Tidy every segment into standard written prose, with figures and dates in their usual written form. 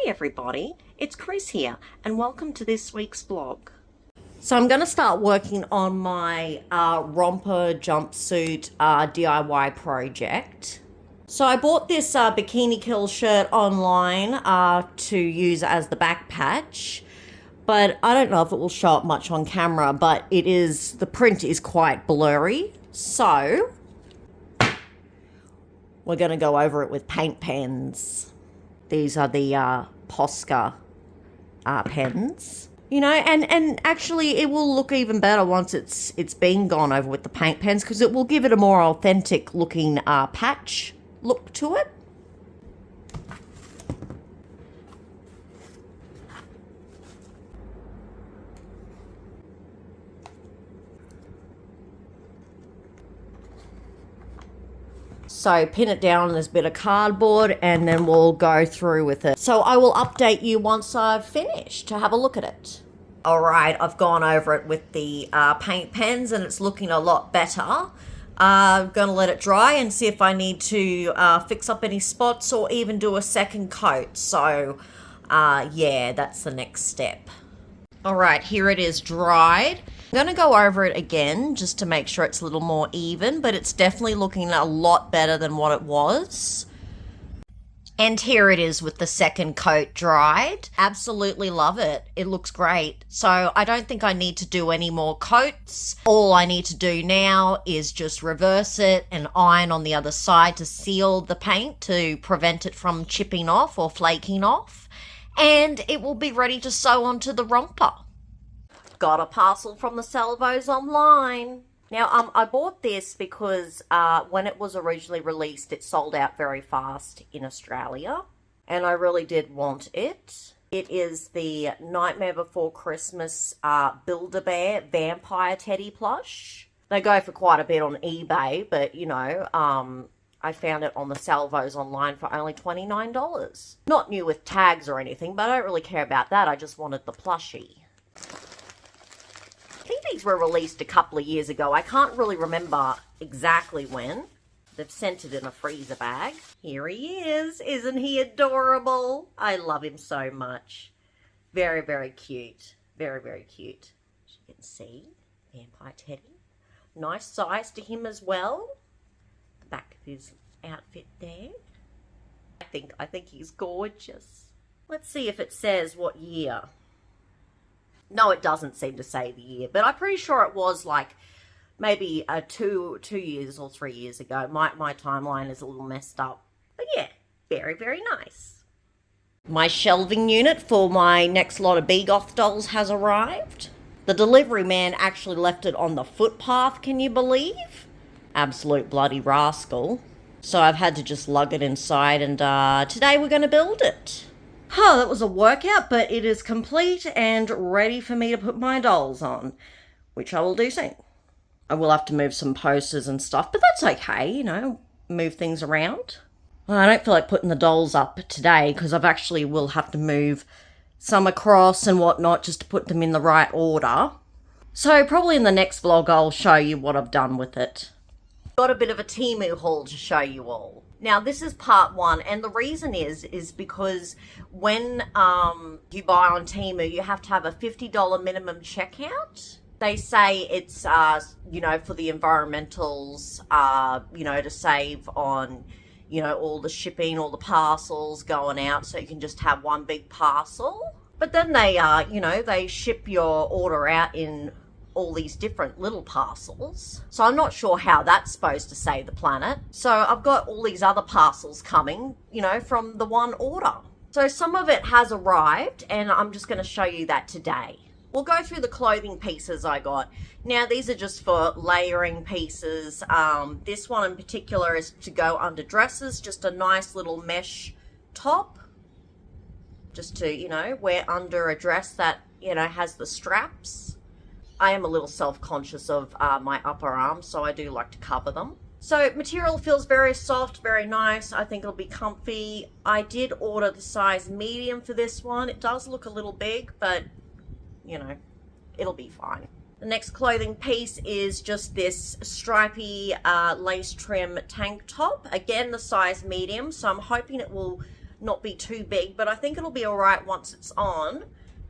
everybody, it's Chris here and welcome to this week's vlog. So I'm going to start working on my romper jumpsuit DIY project. So I bought this Bikini Kill shirt online to use as the back patch, but I don't know if it will show up much on camera, but the print is quite blurry. So we're going to go over it with paint pens. These are the Posca pens. You know, and actually it will look even better once it's been gone over with the paint pens, because it will give it a more authentic looking patch look to it. So pin it down on this bit of cardboard and then we'll go through with it. So I will update you once I've finished to have a look at it. All right, I've gone over it with the paint pens and it's looking a lot better. I'm going to let it dry and see if I need to fix up any spots or even do a second coat. So yeah, that's the next step. All right, here it is dried. I'm going to go over it again just to make sure it's a little more even, but it's definitely looking a lot better than what it was. And here it is with the second coat dried. Absolutely love it. It looks great. So I don't think I need to do any more coats. All I need to do now is just reverse it and iron on the other side to seal the paint to prevent it from chipping off or flaking off. And it will be ready to sew onto the romper. Got a parcel from the Salvos online. Now, I bought this because when it was originally released, it sold out very fast in Australia, and I really did want it. It is the Nightmare Before Christmas Build-A-Bear Vampire Teddy plush. They go for quite a bit on eBay, but, you know, I found it on the Salvos online for only $29. Not new with tags or anything, but I don't really care about that. I just wanted the plushie. I think these were released a couple of years ago. I can't really remember exactly when. They've sent it in a freezer bag. Here he is. Isn't he adorable? I love him so much. Very, very cute. Very, very cute. As you can see, Vampire Teddy. Nice size to him as well. The back of his outfit there. I think he's gorgeous. Let's see if it says what year. No, it doesn't seem to say the year, but I'm pretty sure it was like maybe 2 years or 3 years ago. My timeline is a little messed up. But yeah, very, very nice. My shelving unit for my next lot of Begoth dolls has arrived. The delivery man actually left it on the footpath, can you believe? Absolute bloody rascal. So I've had to just lug it inside, and today we're going to build it. Oh, that was a workout, but it is complete and ready for me to put my dolls on, which I will do soon. I will have to move some posters and stuff, but that's okay, you know, move things around. I don't feel like putting the dolls up today because I've actually will have to move some across and whatnot just to put them in the right order. So probably in the next vlog I'll show you what I've done with it. Got a bit of a Temu haul to show you all. Now, this is part 1, and the reason is because when you buy on Temu, you have to have a $50 minimum checkout. They say it's, you know, for the environmentals, you know, to save on, you know, all the shipping, all the parcels going out, so you can just have one big parcel. But then they, you know, they ship your order out in all these different little parcels. So I'm not sure how that's supposed to save the planet. So I've got all these other parcels coming, you know, from the one order. So some of it has arrived and I'm just going to show you that today. We'll go through the clothing pieces I got. Now these are just for layering pieces. This one in particular is to go under dresses, just a nice little mesh top. Just to, you know, wear under a dress that, you know, has the straps. I am a little self-conscious of my upper arms, so I do like to cover them. So material feels very soft, very nice. I think it'll be comfy. I did order the size medium for this one. It does look a little big, but, you know, it'll be fine. The next clothing piece is just this stripy lace trim tank top. Again, the size medium, so I'm hoping it will not be too big, but I think it'll be all right once it's on.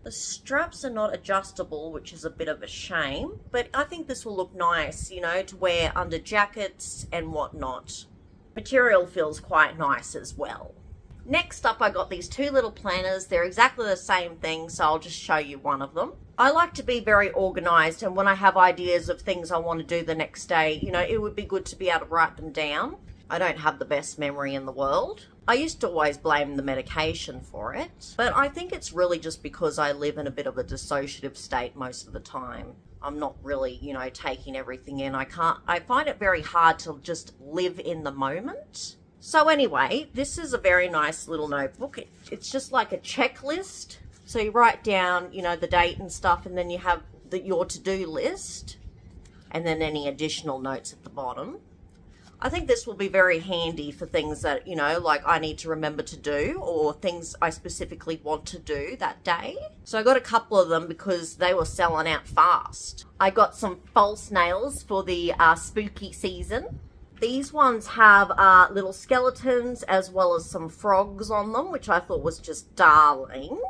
The straps are not adjustable, which is a bit of a shame, but I think this will look nice, you know, to wear under jackets and whatnot. Material feels quite nice as well. Next up, I got these two little planners. They're exactly the same thing, so I'll just show you one of them. I like to be very organized, and when I have ideas of things I want to do the next day, you know, it would be good to be able to write them down. I don't have the best memory in the world. I used to always blame the medication for it, but I think it's really just because I live in a bit of a dissociative state most of the time. I'm not really, you know, taking everything in. I find it very hard to just live in the moment. So anyway, this is a very nice little notebook. It's just like a checklist. So you write down, you know, the date and stuff, and then you have your to-do list, and then any additional notes at the bottom. I think this will be very handy for things that, you know, like I need to remember to do, or things I specifically want to do that day. So I got a couple of them because they were selling out fast. I got some false nails for the spooky season. These ones have little skeletons as well as some frogs on them, which I thought was just darling.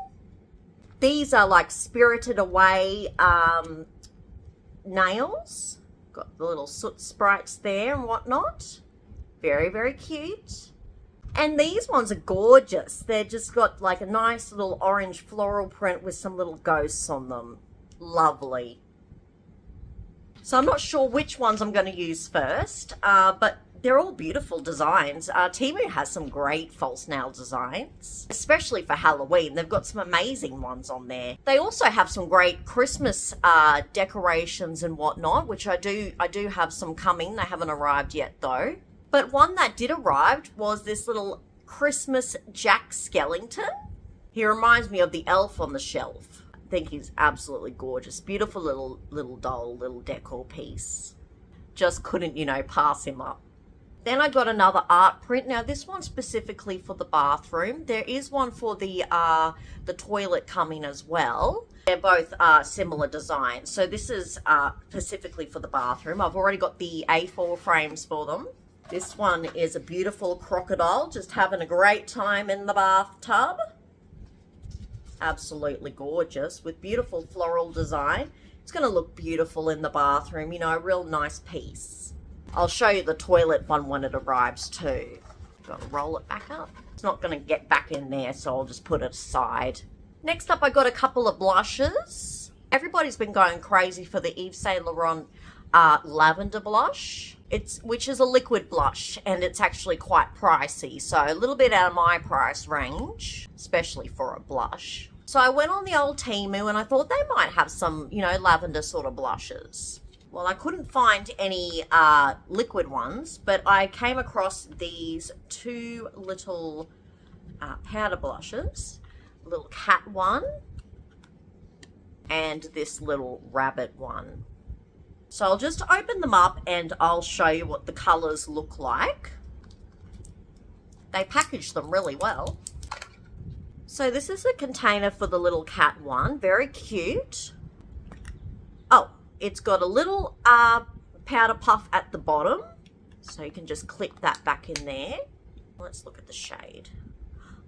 These are like Spirited Away nails. Got the little soot sprites there and whatnot. Very, very cute. And these ones are gorgeous. They're just got like a nice little orange floral print with some little ghosts on them. Lovely. So I'm not sure which ones I'm going to use first, but they're all beautiful designs. Temu has some great false nail designs, especially for Halloween. They've got some amazing ones on there. They also have some great Christmas decorations and whatnot, which I do have some coming. They haven't arrived yet though. But one that did arrive was this little Christmas Jack Skellington. He reminds me of the elf on the shelf. I think he's absolutely gorgeous. Beautiful little doll, little decor piece. Just couldn't, you know, pass him up. Then I got another art print. Now this one's specifically for the bathroom. There is one for the toilet coming as well. They're both similar designs. So this is specifically for the bathroom. I've already got the A4 frames for them. This one is a beautiful crocodile, just having a great time in the bathtub. Absolutely gorgeous with beautiful floral design. It's going to look beautiful in the bathroom, you know, a real nice piece. I'll show you the toilet one when it arrives too. Got to roll it back up. It's not going to get back in there, so I'll just put it aside. Next up, I got a couple of blushes. Everybody's been going crazy for the Yves Saint Laurent Lavender blush. Which is a liquid blush, and it's actually quite pricey, so a little bit out of my price range, especially for a blush. So I went on the old Temu and I thought they might have some, you know, lavender sort of blushes. Well, I couldn't find any liquid ones, but I came across these two little powder blushes, a little cat one and this little rabbit one. So I'll just open them up and I'll show you what the colours look like. They packaged them really well. So this is the container for the little cat one. Very cute. Oh, it's got a little powder puff at the bottom. So you can just clip that back in there. Let's look at the shade.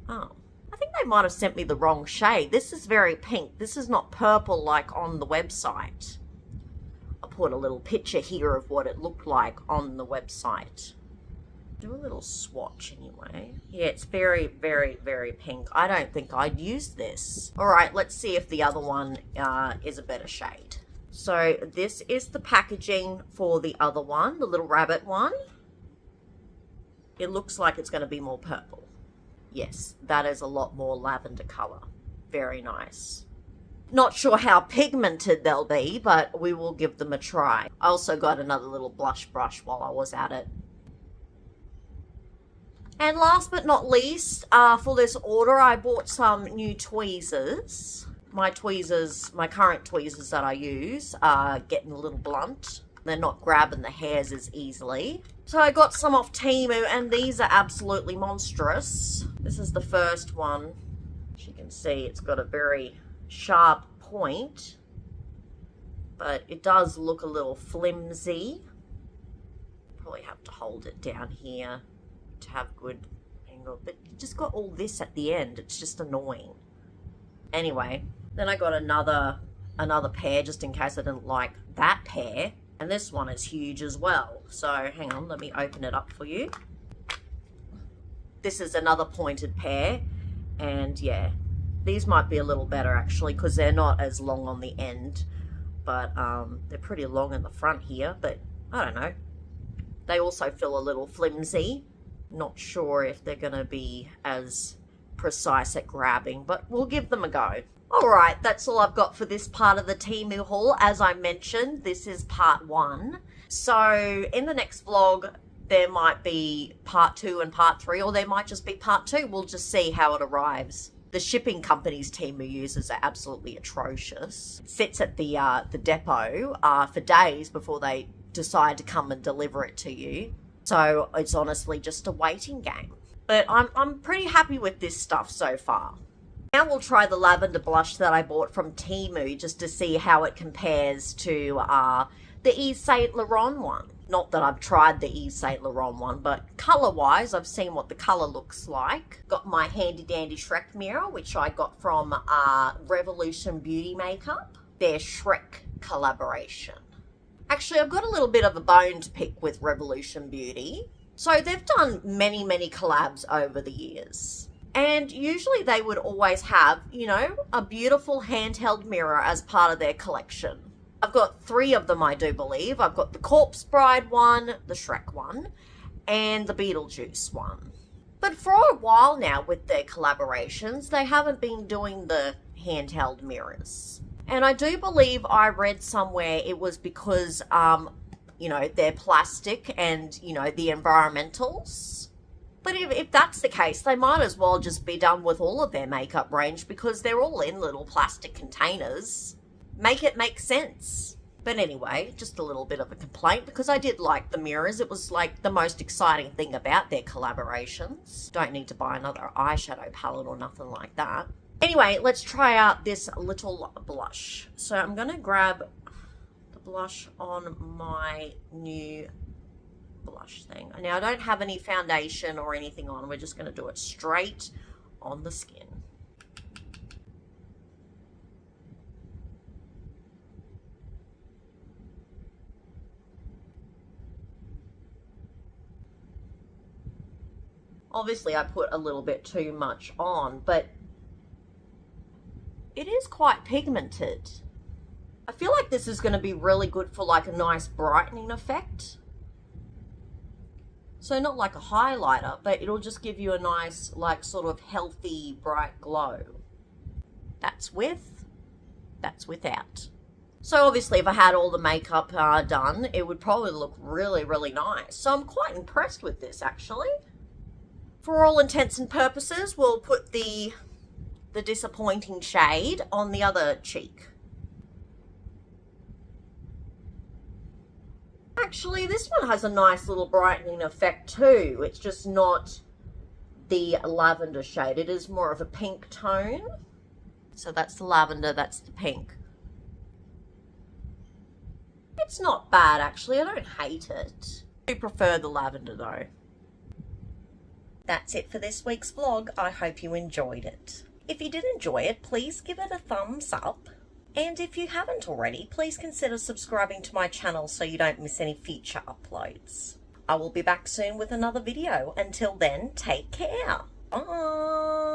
Oh, I think they might have sent me the wrong shade. This is very pink. This is not purple like on the website. Put a little picture here of what it looked like on the website. Do a little swatch anyway. Yeah, it's very, very, very pink. I don't think I'd use this. All right, let's see if the other one is a better shade. So this is the packaging for the other one, the little rabbit one. It looks like it's going to be more purple. Yes, that is a lot more lavender color. Very nice. Not sure how pigmented they'll be, but we will give them a try. I also got another little blush brush while I was at it. And last but not least, for this order, I bought some new tweezers. My current tweezers that I use are getting a little blunt. They're not grabbing the hairs as easily. So I got some off Temu, and these are absolutely monstrous. This is the first one. As you can see, it's got a very sharp point, but it does look a little flimsy. Probably have to hold it down here to have good angle, but you just got all this at the end. It's just annoying. Anyway, then I got another pair just in case I didn't like that pair. And this one is huge as well. So hang on, let me open it up for you. This is another pointed pair. And yeah, these might be a little better actually because they're not as long on the end. But they're pretty long in the front here. But I don't know. They also feel a little flimsy. Not sure if they're going to be as precise at grabbing, but we'll give them a go. Alright, that's all I've got for this part of the Temu haul. As I mentioned, this is part 1. So in the next vlog, there might be part 2 and part 3, or there might just be part 2. We'll just see how it arrives. The shipping companies Temu uses are absolutely atrocious. It sits at the depot for days before they decide to come and deliver it to you. So it's honestly just a waiting game. But I'm pretty happy with this stuff so far. Now we'll try the lavender blush that I bought from Temu just to see how it compares to the Yves Saint Laurent one. Not that I've tried the Yves Saint Laurent one, but colour-wise, I've seen what the colour looks like. Got my handy-dandy Shrek mirror, which I got from Revolution Beauty Makeup. Their Shrek collaboration. Actually, I've got a little bit of a bone to pick with Revolution Beauty. So they've done many, many collabs over the years. And usually they would always have, you know, a beautiful handheld mirror as part of their collection. I've got 3 of them, I do believe. I've got the Corpse Bride one, the Shrek one, and the Beetlejuice one. But for a while now with their collaborations, they haven't been doing the handheld mirrors. And I do believe I read somewhere it was because, you know, they're plastic and, you know, the environmentals. But if that's the case, they might as well just be done with all of their makeup range because they're all in little plastic containers. Make it make sense. But anyway, just a little bit of a complaint because I did like the mirrors. It was like the most exciting thing about their collaborations. Don't need to buy another eyeshadow palette or nothing like that. Anyway, let's try out this little blush. So I'm going to grab the blush on my new blush thing. Now I don't have any foundation or anything on. We're just going to do it straight on the skin. Obviously I put a little bit too much on, but it is quite pigmented. I feel like this is going to be really good for like a nice brightening effect. So not like a highlighter, but it'll just give you a nice, like, sort of healthy, bright glow. That's with, that's without. So obviously if I had all the makeup done, it would probably look really, really nice. So I'm quite impressed with this, actually. For all intents and purposes, we'll put the disappointing shade on the other cheek. Actually, this one has a nice little brightening effect too. It's just not the lavender shade. It is more of a pink tone. So that's the lavender, that's the pink. It's not bad actually, I don't hate it. I do prefer the lavender though. That's it for this week's vlog. I hope you enjoyed it. If you did enjoy it, please give it a thumbs up. And if you haven't already, please consider subscribing to my channel so you don't miss any future uploads. I will be back soon with another video. Until then, take care. Bye.